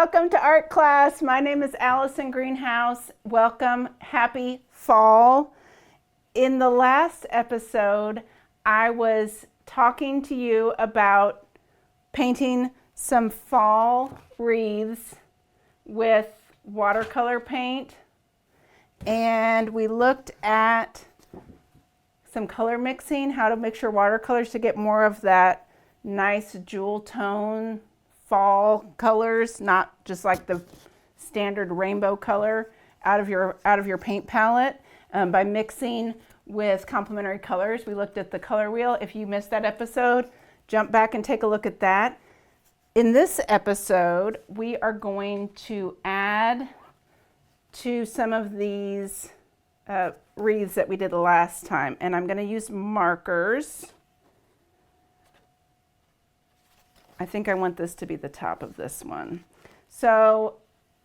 Welcome to art class. My name is Allison Greenhouse. Welcome. Happy fall. In the last episode, I was talking to you about painting some fall wreaths with watercolor paint. And we looked at some color mixing, how to mix your watercolors to get more of that nice jewel tone fall colors, not just like the standard rainbow color out of your paint palette by mixing with complementary colors. We looked at the color wheel. If you missed that episode, jump back and take a look at that. In this episode, we are going to add to some of these wreaths that we did last time, and I'm going to use markers. I think I want this to be the top of this one. So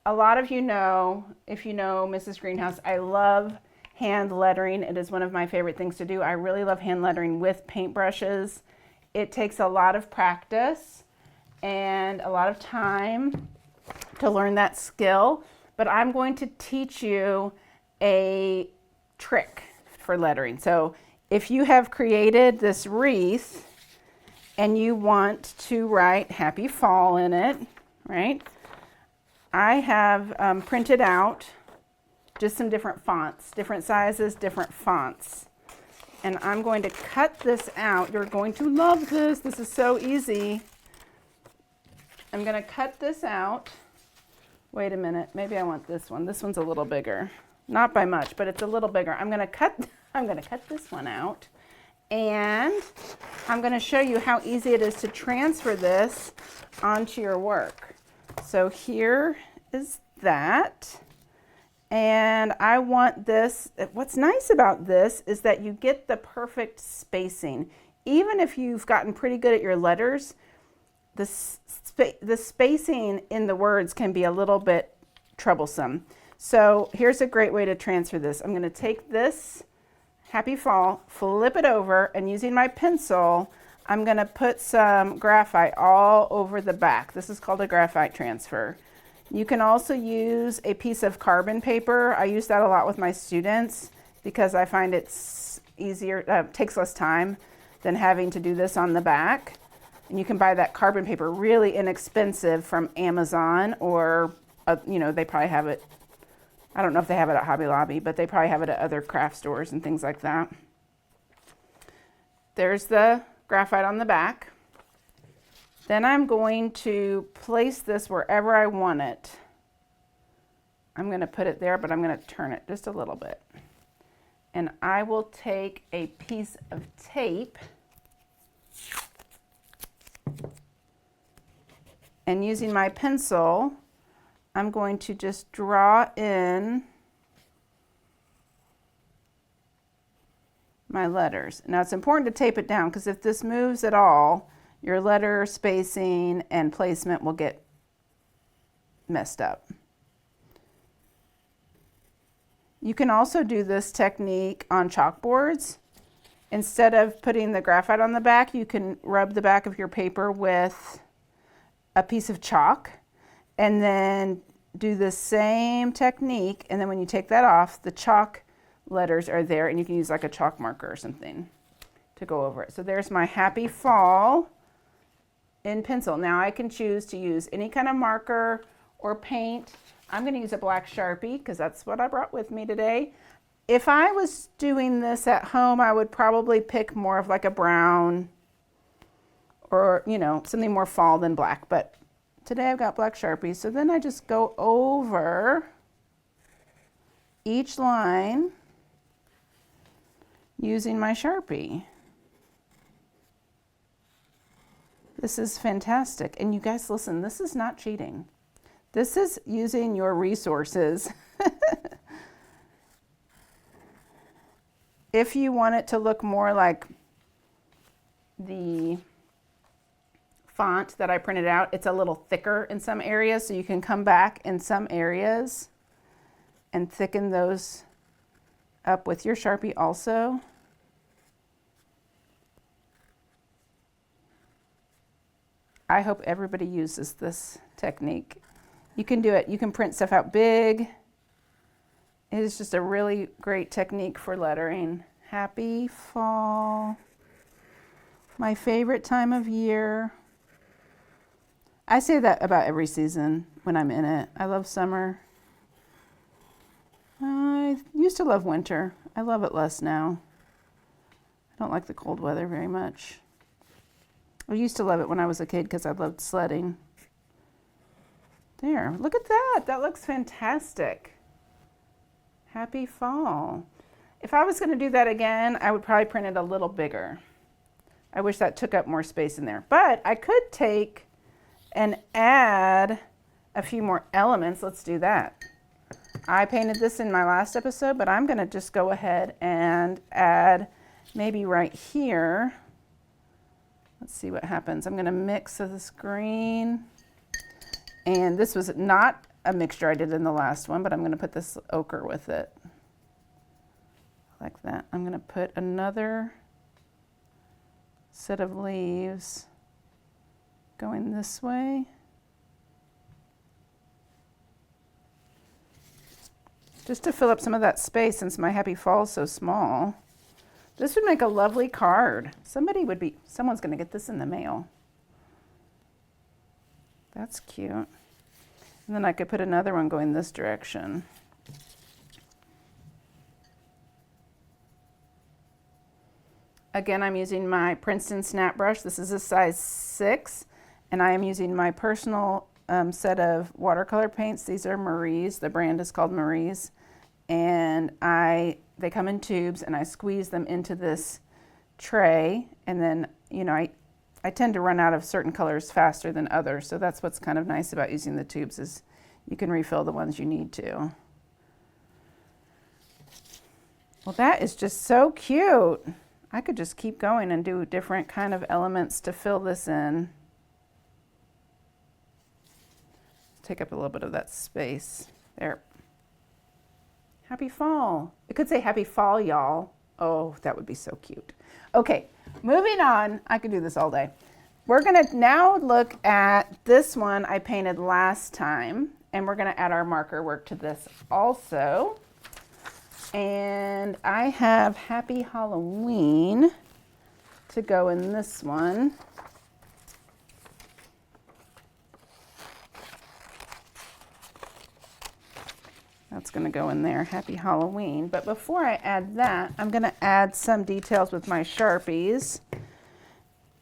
a lot of you know, if you know Mrs. Greenhouse, I love hand lettering. It is one of my favorite things to do. I really love hand lettering with paintbrushes. It takes a lot of practice and a lot of time to learn that skill, but I'm going to teach you a trick for lettering. So if you have created this wreath and you want to write happy fall in it, right? I have printed out just some different fonts, different sizes, different fonts. And I'm going to cut this out. You're going to love this. This is so easy. I'm going to cut this out. Wait a minute. Maybe I want this one. This one's a little bigger. Not by much, but it's a little bigger. I'm going to cut this one out. And I'm going to show you how easy it is to transfer this onto your work. So here is that. And I want this, what's nice about this is that you get the perfect spacing. Even if you've gotten pretty good at your letters, the spacing in the words can be a little bit troublesome. So here's a great way to transfer this. I'm going to take this Happy Fall, flip it over, and using my pencil, I'm going to put some graphite all over the back. This is called a graphite transfer. You can also use a piece of carbon paper. I use that a lot with my students because I find it's easier, takes less time than having to do this on the back. And you can buy that carbon paper really inexpensive from Amazon or, they probably have it. I don't know if they have it at Hobby Lobby, but they probably have it at other craft stores and things like that. There's the graphite on the back. Then I'm going to place this wherever I want it. I'm going to put it there, but I'm going to turn it just a little bit. And I will take a piece of tape and using my pencil, I'm going to just draw in my letters. Now it's important to tape it down because if this moves at all, your letter spacing and placement will get messed up. You can also do this technique on chalkboards. Instead of putting the graphite on the back, you can rub the back of your paper with a piece of chalk and then do the same technique, and then when you take that off, the chalk letters are there, and you can use like a chalk marker or something to go over it. So there's my Happy Fall in pencil. Now I can choose to use any kind of marker or paint. I'm going to use a black Sharpie because that's what I brought with me today. If I was doing this at home, I would probably pick more of like a brown or, something more fall than black, but today I've got black Sharpie. So then I just go over each line using my Sharpie. This is fantastic. And you guys listen, this is not cheating. This is using your resources. If you want it to look more like the font that I printed out, it's a little thicker in some areas, so you can come back in some areas and thicken those up with your Sharpie also. I hope everybody uses this technique. You can do it. You can print stuff out big. It is just a really great technique for lettering. Happy fall. My favorite time of year. I say that about every season when I'm in it. I love summer. I used to love winter. I love it less now. I don't like the cold weather very much. I used to love it when I was a kid because I loved sledding. There, look at that. That looks fantastic. Happy fall. If I was going to do that again, I would probably print it a little bigger. I wish that took up more space in there. But I could take and add a few more elements. Let's do that. I painted this in my last episode, but I'm going to just go ahead and add maybe right here. Let's see what happens. I'm going to mix this green. And this was not a mixture I did in the last one, but I'm going to put this ochre with it. Like that. I'm going to put another set of leaves going this way. Just to fill up some of that space since my happy fall is so small. This would make a lovely card. Someone's going to get this in the mail. That's cute. And then I could put another one going this direction. Again, I'm using my Princeton snap brush. This is a size 6, and I am using my personal set of watercolor paints. These are Marie's. The brand is called Marie's, and they come in tubes, and I squeeze them into this tray, and then I tend to run out of certain colors faster than others, so that's what's kind of nice about using the tubes is you can refill the ones you need to. Well, that is just so cute. I could just keep going and do different kind of elements to fill this in. Take up a little bit of that space. There. Happy fall. It could say happy fall, y'all. Oh, that would be so cute. Okay, moving on. I could do this all day. We're going to now look at this one I painted last time, and we're going to add our marker work to this also. And I have Happy Halloween to go in this one. That's going to go in there, Happy Halloween. But before I add that, I'm going to add some details with my Sharpies.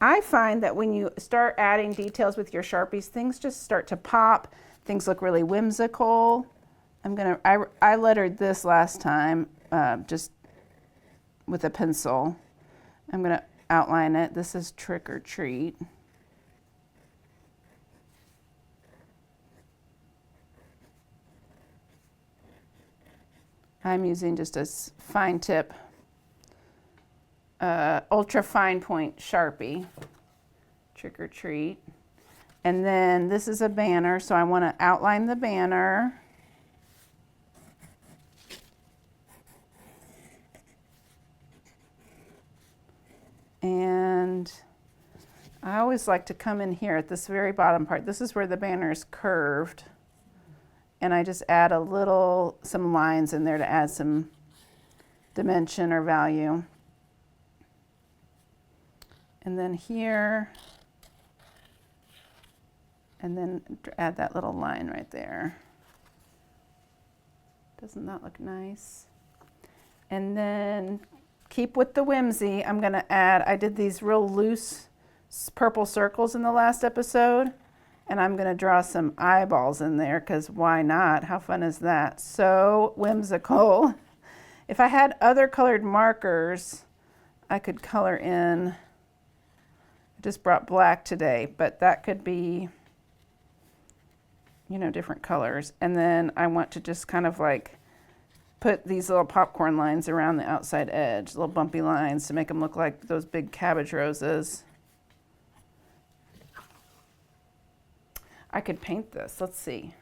I find that when you start adding details with your Sharpies, things just start to pop. Things look really whimsical. I lettered this last time just with a pencil. I'm going to outline it. This is Trick or Treat. I'm using just a fine tip, ultra fine point Sharpie, Trick or Treat. And then this is a banner, so I want to outline the banner. And I always like to come in here at this very bottom part. This is where the banner is curved. And I just add some lines in there to add some dimension or value. And then here, and then add that little line right there. Doesn't that look nice? And then keep with the whimsy. I'm going to add, I did these real loose purple circles in the last episode. And I'm going to draw some eyeballs in there because why not? How fun is that? So whimsical. If I had other colored markers, I could color in. I just brought black today, but that could be, different colors. And then I want to just kind of like put these little popcorn lines around the outside edge, little bumpy lines to make them look like those big cabbage roses. I could paint this. Let's see.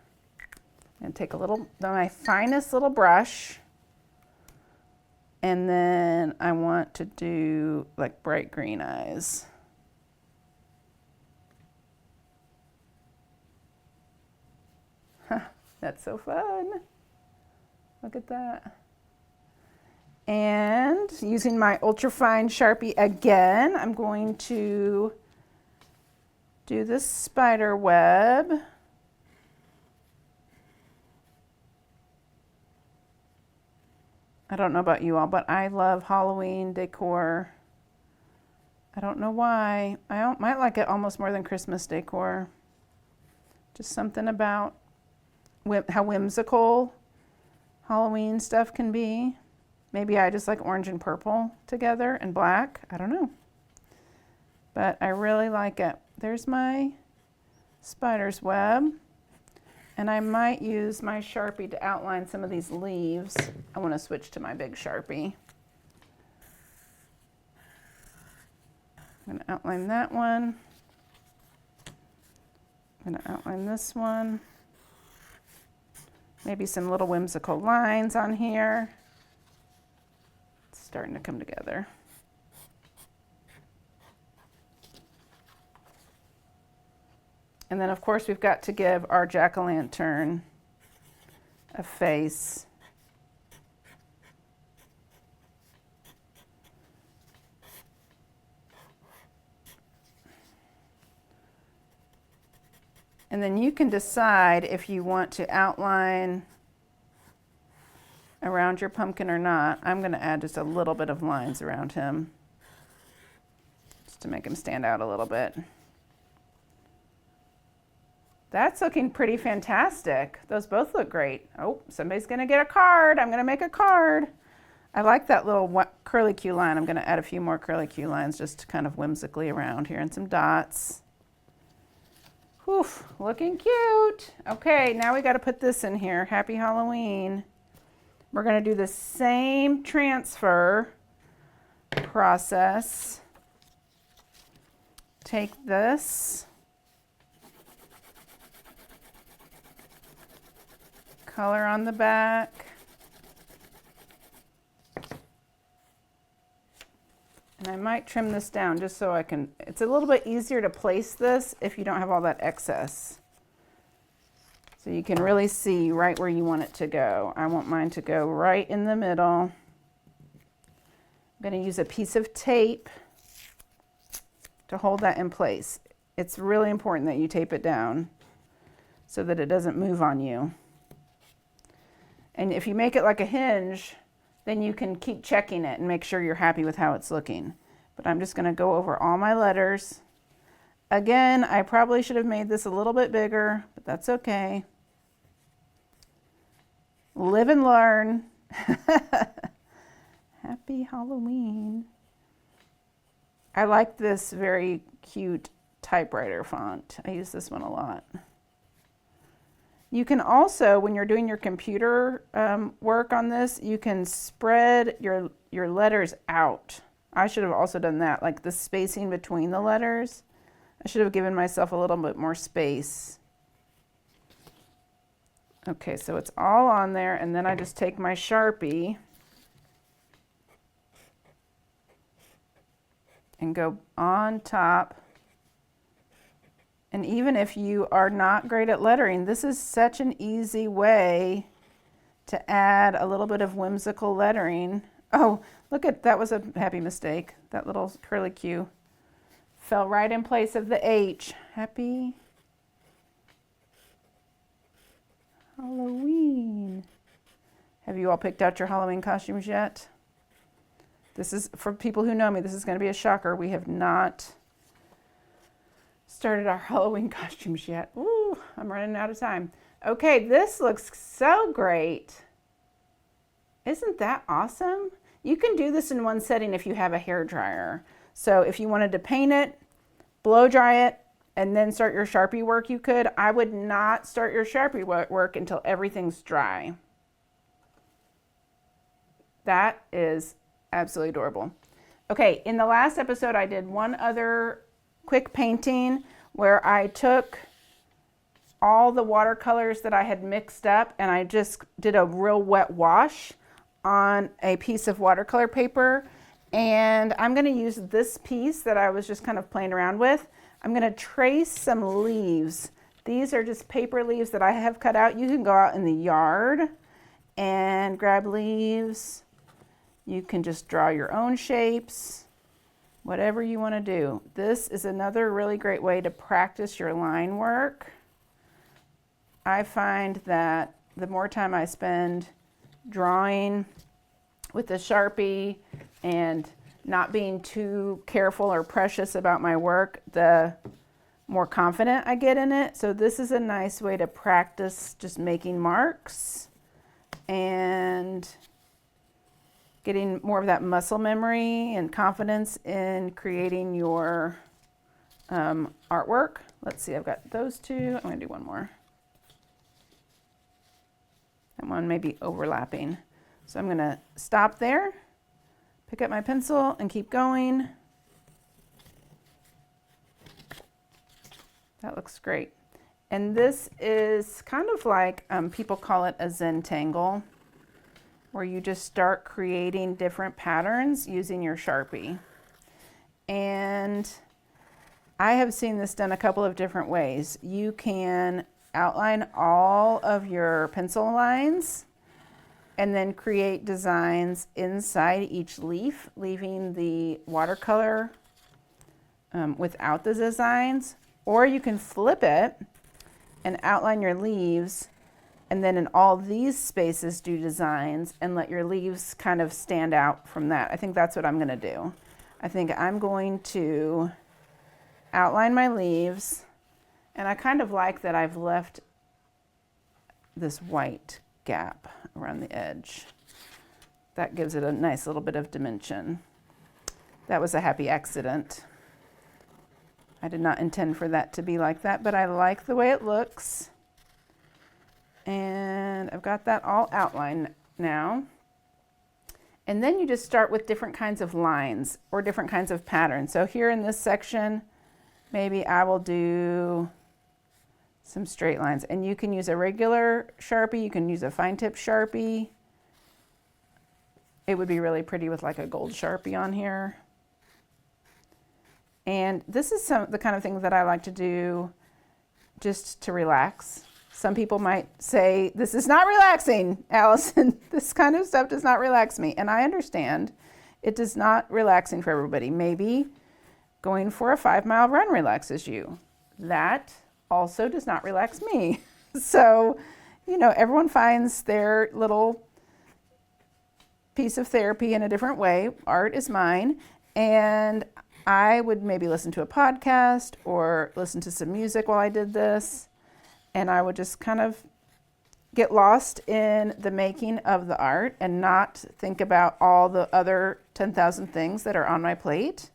I'm going to take my finest little brush, and then I want to do like bright green eyes. That's so fun. Look at that. And using my ultrafine Sharpie again, I'm going to do this spider web. I don't know about you all, but I love Halloween decor. I don't know why. I might like it almost more than Christmas decor. Just something about how whimsical Halloween stuff can be. Maybe I just like orange and purple together and black. I don't know. But I really like it. There's my spider's web. And I might use my Sharpie to outline some of these leaves. I want to switch to my big Sharpie. I'm going to outline that one. I'm going to outline this one. Maybe some little whimsical lines on here. It's starting to come together. And then of course we've got to give our jack-o'-lantern a face. And then you can decide if you want to outline around your pumpkin or not. I'm going to add just a little bit of lines around him just to make him stand out a little bit. That's looking pretty fantastic. Those both look great. Oh, somebody's going to get a card. I'm going to make a card. I like that little curly Q line. I'm going to add a few more curly Q lines just kind of whimsically around here and some dots. Whew, looking cute. Okay, now we got to put this in here. Happy Halloween. We're going to do the same transfer process. Take this. Color on the back. And I might trim this down just so I can, it's a little bit easier to place this if you don't have all that excess. So you can really see right where you want it to go. I want mine to go right in the middle. I'm going to use a piece of tape to hold that in place. It's really important that you tape it down so that it doesn't move on you. And if you make it like a hinge, then you can keep checking it and make sure you're happy with how it's looking. But I'm just going to go over all my letters. Again, I probably should have made this a little bit bigger, but that's okay. Live and learn. Happy Halloween. I like this very cute typewriter font. I use this one a lot. You can also, when you're doing your computer work on this, you can spread your letters out. I should have also done that, like the spacing between the letters. I should have given myself a little bit more space. Okay, so it's all on there, and then I just take my Sharpie and go on top. And even if you are not great at lettering, this is such an easy way to add a little bit of whimsical lettering. Oh, look at, that was a happy mistake. That little curly Q fell right in place of the H. Happy Halloween. Have you all picked out your Halloween costumes yet? This is, for people who know me, this is going to be a shocker. We have not started our Halloween costumes yet. Ooh, I'm running out of time. Okay, this looks so great. Isn't that awesome? You can do this in one setting if you have a hair dryer. So if you wanted to paint it, blow dry it, and then start your Sharpie work, you could. I would not start your Sharpie work until everything's dry. That is absolutely adorable. Okay, in the last episode, I did one other quick painting where I took all the watercolors that I had mixed up and I just did a real wet wash on a piece of watercolor paper. And I'm going to use this piece that I was just kind of playing around with. I'm going to trace some leaves These are just paper leaves that I have cut out. You can go out in the yard and grab leaves. You can just draw your own shapes, whatever you want to do. This is another really great way to practice your line work. I find that the more time I spend drawing with a Sharpie and not being too careful or precious about my work, the more confident I get in it. So this is a nice way to practice just making marks and getting more of that muscle memory and confidence in creating your artwork. Let's see, I've got those two. I'm gonna do one more. That one may be overlapping. So I'm gonna stop there, pick up my pencil and keep going. That looks great. And this is kind of like, people call it a Zentangle, where you just start creating different patterns using your Sharpie. And I have seen this done a couple of different ways. You can outline all of your pencil lines and then create designs inside each leaf, leaving the watercolor without the designs. Or you can flip it and outline your leaves, and then in all these spaces do designs and let your leaves kind of stand out from that. I think that's what I'm going to do. I think I'm going to outline my leaves, and I kind of like that I've left this white gap around the edge. That gives it a nice little bit of dimension. That was a happy accident. I did not intend for that to be like that, but I like the way it looks. And I've got that all outlined now. And then you just start with different kinds of lines or different kinds of patterns. So here in this section, maybe I will do some straight lines. And you can use a regular Sharpie, you can use a fine tip Sharpie. It would be really pretty with like a gold Sharpie on here. And this is the kind of thing that I like to do just to relax. Some people might say, this is not relaxing, Allison. This kind of stuff does not relax me. And I understand it does not relaxing for everybody. Maybe going for a 5-mile run relaxes you. That also does not relax me. So, you know, everyone finds their little piece of therapy in a different way. Art is mine. And I would maybe listen to a podcast or listen to some music while I did this. And I would just kind of get lost in the making of the art and not think about all the other 10,000 things that are on my plate.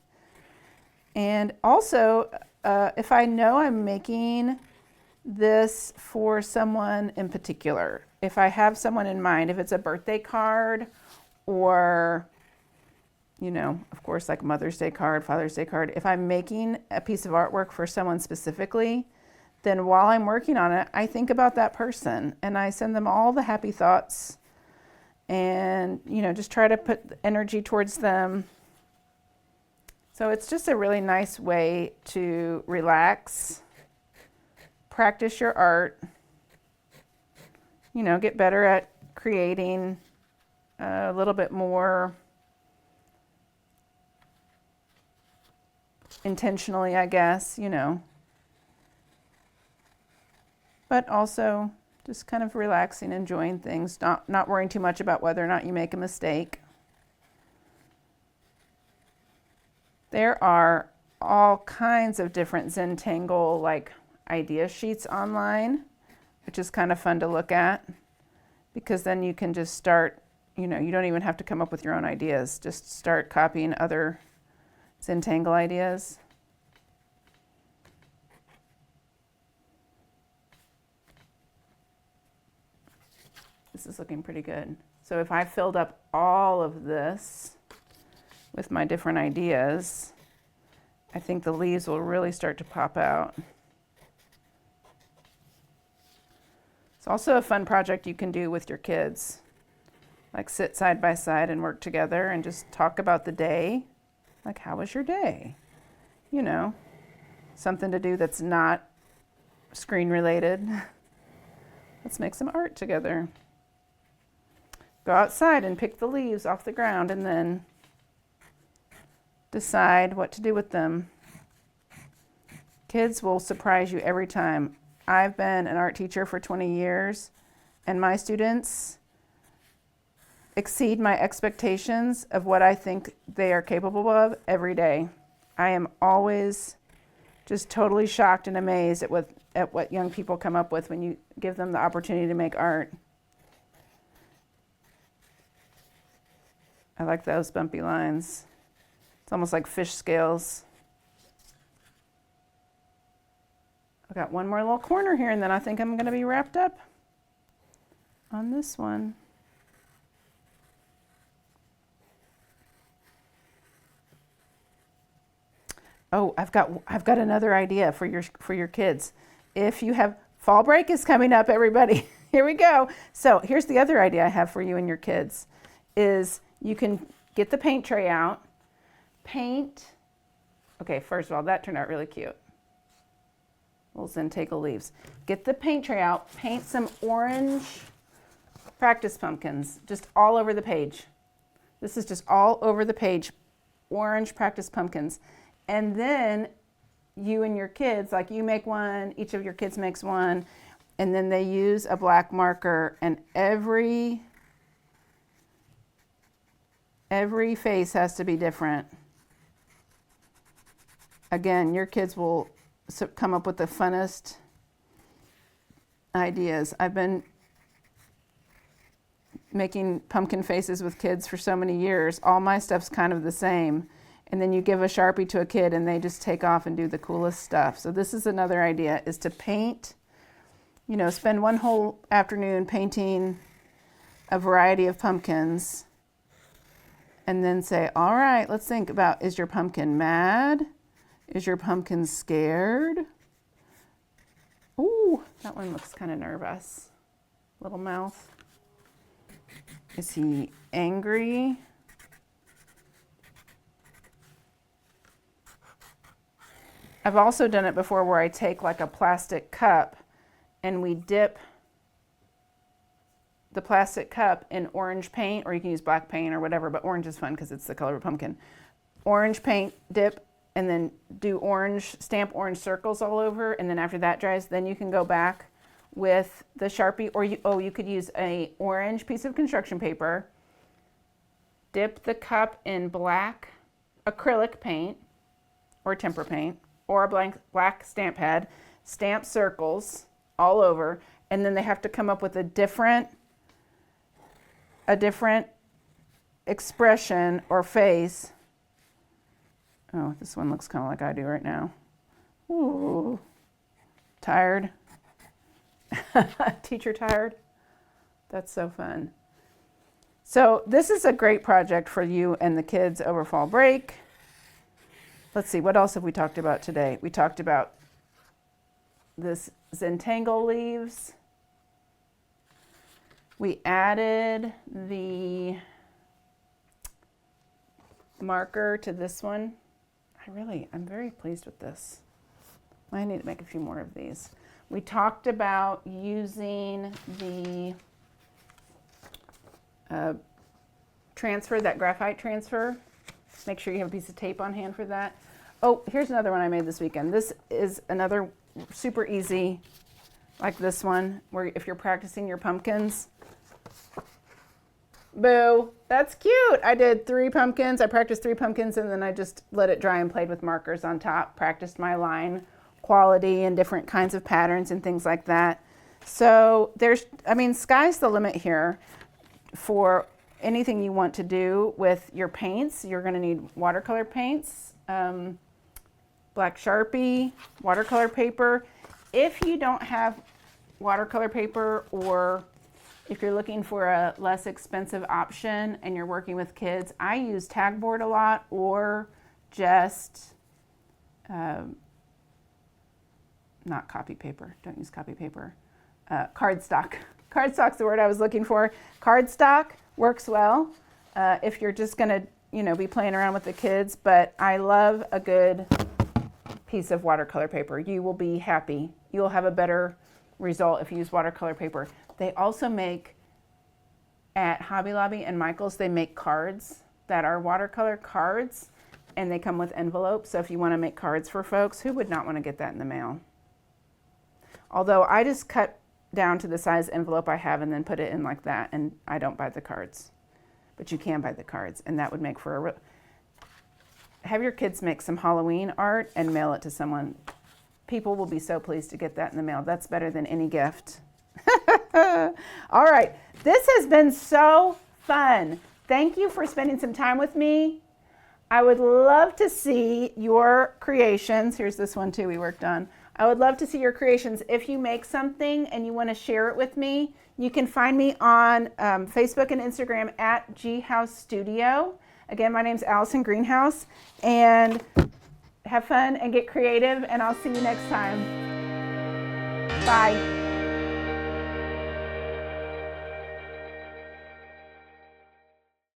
And also, if I know I'm making this for someone in particular, if I have someone in mind, if it's a birthday card or, you know, of course, like Mother's Day card, Father's Day card, if I'm making a piece of artwork for someone specifically, then while I'm working on it, I think about that person and I send them all the happy thoughts and, you know, just try to put energy towards them. So it's just a really nice way to relax, practice your art, you know, get better at creating a little bit more intentionally, I guess, you know. But also just kind of relaxing, enjoying things, not worrying too much about whether or not you make a mistake. There are all kinds of different Zentangle like idea sheets online, which is kind of fun to look at because then you can just start, you know, you don't even have to come up with your own ideas, just start copying other Zentangle ideas. This is looking pretty good. So if I filled up all of this with my different ideas, I think the leaves will really start to pop out. It's also a fun project you can do with your kids. Like sit side by side and work together and just talk about the day. Like, how was your day? You know, something to do that's not screen related. Let's make some art together. Go outside and pick the leaves off the ground and then decide what to do with them. Kids will surprise you every time. I've been an art teacher for 20 years, and my students exceed my expectations of what I think they are capable of every day. I am always just totally shocked and amazed at what young people come up with when you give them the opportunity to make art. I like those bumpy lines. It's almost like fish scales. I've got one more little corner here, and then I think I'm going to be wrapped up on this one. Oh, I've got another idea for your kids. If you have fall break is coming up, everybody. Here we go. So here's the other idea I have for you and your kids is you can get the paint tray out, paint. Okay, first of all, that turned out really cute. Little Zentangle leaves. Get the paint tray out, paint some orange practice pumpkins just all over the page. This is just all over the page, orange practice pumpkins. And then you and your kids, like you make one, each of your kids makes one, and then they use a black marker, and every face has to be different. Again, your kids will come up with the funnest ideas. I've been making pumpkin faces with kids for so many years. All my stuff's kind of the same. And then you give a Sharpie to a kid and they just take off and do the coolest stuff. So this is another idea, is to paint, spend one whole afternoon painting a variety of pumpkins and then say, all right, let's think about, is your pumpkin mad? Is your pumpkin scared? Ooh, that one looks kind of nervous. Little mouth. Is he angry? I've also done it before where I take like a plastic cup and we dip the plastic cup in orange paint, or you can use black paint or whatever, but orange is fun because it's the color of a pumpkin. Orange paint, dip, and then do stamp orange circles all over, and then after that dries, then you can go back with the Sharpie, or you could use a orange piece of construction paper, dip the cup in black acrylic paint or tempera paint, or a black stamp pad, stamp circles all over, and then they have to come up with a different expression or face. Oh, this one looks kind of like I do right now. Ooh, tired. Teacher tired. That's so fun. So this is a great project for you and the kids over fall break. Let's see, what else have we talked about today? We talked about this Zentangle leaves. We added the marker to this one. I'm very pleased with this. I need to make a few more of these. We talked about using the transfer, that graphite transfer. Make sure you have a piece of tape on hand for that. Oh, here's another one I made this weekend. This is another super easy, like this one, where if you're practicing your pumpkins. Boo, that's cute. I did 3 pumpkins. I practiced 3 pumpkins and then I just let it dry and played with markers on top, practiced my line quality and different kinds of patterns and things like that. So sky's the limit here for anything you want to do with your paints. You're going to need watercolor paints, black Sharpie, watercolor paper. If you don't have watercolor paper, or if you're looking for a less expensive option and you're working with kids, I use tagboard a lot, or just not copy paper. Don't use copy paper. Cardstock. Cardstock's the word I was looking for. Cardstock works well if you're just going to, be playing around with the kids, but I love a good piece of watercolor paper. You will be happy. You'll have a better result if you use watercolor paper. They also make, at Hobby Lobby and Michael's, they make cards that are watercolor cards, and they come with envelopes. So if you want to make cards for folks, who would not want to get that in the mail? Although I just cut down to the size envelope I have and then put it in like that, and I don't buy the cards. But you can buy the cards, and that would make for a have your kids make some Halloween art and mail it to someone. People will be so pleased to get that in the mail. That's better than any gift. All right, this has been so fun. Thank you for spending some time with me. I would love to see your creations. Here's this one too we worked on. I would love to see your creations. If you make something and you want to share it with me, you can find me on Facebook and Instagram at GHouse Studio. Again, my name's Allison Greenhouse, and have fun and get creative, and I'll see you next time. Bye.